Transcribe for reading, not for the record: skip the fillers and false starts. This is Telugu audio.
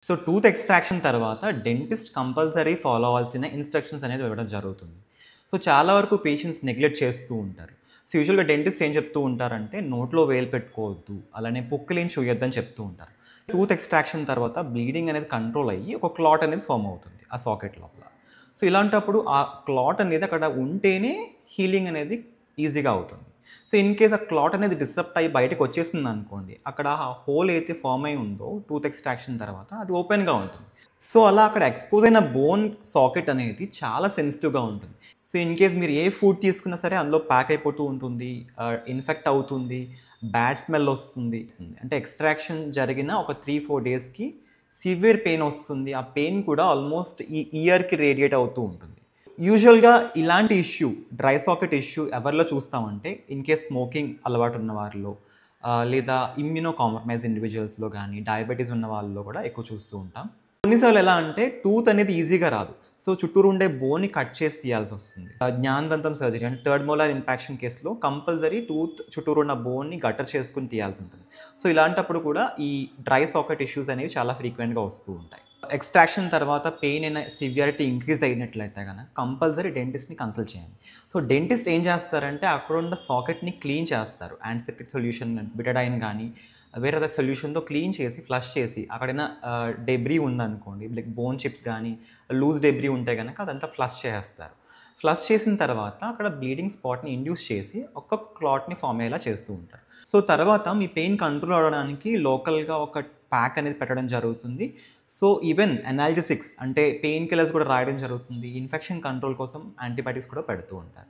సో టూత్ ఎక్స్ట్రాక్షన్ తర్వాత డెంటిస్ట్ కంపల్సరీ ఫాలో అవ్వాల్సిన ఇన్‌స్ట్రక్షన్స్ అనేది ఇవ్వడం జరుగుతుంది. సో చాలా వరకు పేషెంట్స్ నెగ్లెక్ట్ చేస్తూ ఉంటారు. సో యూజువల్‌గా డెంటిస్ట్ ఏం చెప్తూ ఉంటారంటే నోట్లో వేలు పెట్టుకోవద్దు, అలానే పుక్కిలిని చూయొద్దని చెప్తూ ఉంటారు. టూత్ ఎక్స్ట్రాక్షన్ తర్వాత బ్లీడింగ్ అనేది కంట్రోల్ అయ్యి ఒక క్లాట్ అనేది ఫార్మ్ అవుతుంది ఆ సాకెట్ లోపల. సో ఇలాంటప్పుడు ఆ క్లాట్ అనేది అక్కడ ఉంటేనే హీలింగ్ అనేది ఈజీగా అవుతుంది. సో ఇన్ కేస్ ఆ క్లాట్ అనేది డిస్రప్ట్ అయ్యి బయటకి వచ్చేసిందనుకోండి, అక్కడ ఆ హోల్ అయితే ఫార్మ్ అయ్యి ఉందో టూత్ ఎక్స్ట్రాక్షన్ తర్వాత అది ఓపెన్‌గా ఉంటుంది. సో అలా అక్కడ ఎక్స్‌పోజ్ అయిన బోన్ సాకెట్ అనేది చాలా సెన్సిటివ్‌గా ఉంటుంది. సో ఇన్ కేస్ మీరు ఏ ఫుడ్ తీసుకున్నా సరే అందులో ప్యాక్ అయిపోతూ ఉంటుంది. ఇన్ఫెక్ట్ అవుతుంది. బ్యాడ్ స్మెల్ వస్తుంది. అంటే ఎక్స్ట్రాక్షన్ జరిగిన ఒక 3, 4 డేస్‌కి సివియర్ పెయిన్ వస్తుంది. ఆ పెయిన్ కూడా ఆల్మోస్ట్ ఈ ఇయర్‌కి రేడియేట్ అవుతూ ఉంటుంది. యూజువల్‌గా ఇలాంటి ఇష్యూ, డ్రై సాకెట్ ఇష్యూ ఎవరిలో చూస్తామంటే, ఇన్ కేస్ స్మోకింగ్ అలవాటు ఉన్న వారిలో లేదా ఇమ్యూనో కాంప్రమైజ్ ఇండివిడ్యువల్స్‌లో గానీ, డయాబెటిస్ ఉన్న వాళ్ళలో కూడా ఎక్కువ చూస్తూ ఉంటాం. కొన్నిసార్లు ఎలా అంటే టూత్ అనేది ఈజీగా రాదు. సో చుట్టూరు ఉండే బోన్‌ని కట్ చేసి తీయాల్సొస్తుంది. జ్ఞానదంతం సర్జరీ అంటే థర్డ్ మోలార్ ఇంపాక్షన్ కేస్‌లో కంపల్సరీ టూత్ చుట్టూరు ఉన్న బోన్‌ని గట్టర్ చేసుకొని తీయాల్సుంటుంది. సో ఇలాంటప్పుడు కూడా ఈ డ్రై సాకెట్ ఇష్యూస్ అనేవి చాలా ఫ్రీక్వెంట్‌గా వస్తూ ఉంటాయి. ఎక్స్ట్రాక్షన్ తర్వాత పెయిన్ సివియారిటీ ఇంక్రీజ్ అయినట్లయితే గనక కంపల్సరీ డెంటిస్ట్‌ని కన్సల్ట్ చేయండి. సో డెంటిస్ట్ ఏం చేస్తారంటే అక్కడున్న సాకెట్‌ని క్లీన్ చేస్తారు. యాంటిసెప్టిక్ సొల్యూషన్ బెటడైన్ గానీ, వేరే అదర్ సొల్యూషన్‌తో క్లీన్ చేసి, ఫ్లష్ చేసి అక్కడేనా డెబ్రీ ఉందనుకోండి, లైక్ బోన్ చిప్స్ గానీ, లూజ్ డెబ్రీ ఉంటే గనక అదంతా ఫ్లష్ చేసేస్తారు. ఫ్లష్ చేసిన తర్వాత అక్కడ బ్లీడింగ్ స్పాట్‌ని ఇండ్యూస్ చేసి ఒక క్లాట్‌ని ఫార్మ్ అయ్యేలా చేస్తూ ఉంటారు. సో తర్వాత మీ పెయిన్ కంట్రోల్ అవ్వడానికి లోకల్‌గా ఒక ప్యాక్ అనేది పెట్టడం జరుగుతుంది. సో ఈవెన్ అనాల్జెసిక్స్ అంటే పెయిన్ కిల్లర్స్ కూడా రాయడం జరుగుతుంది. ఇన్ఫెక్షన్ కంట్రోల్ కోసం యాంటీబయాటిక్స్ కూడా పెడుతూ ఉంటారు.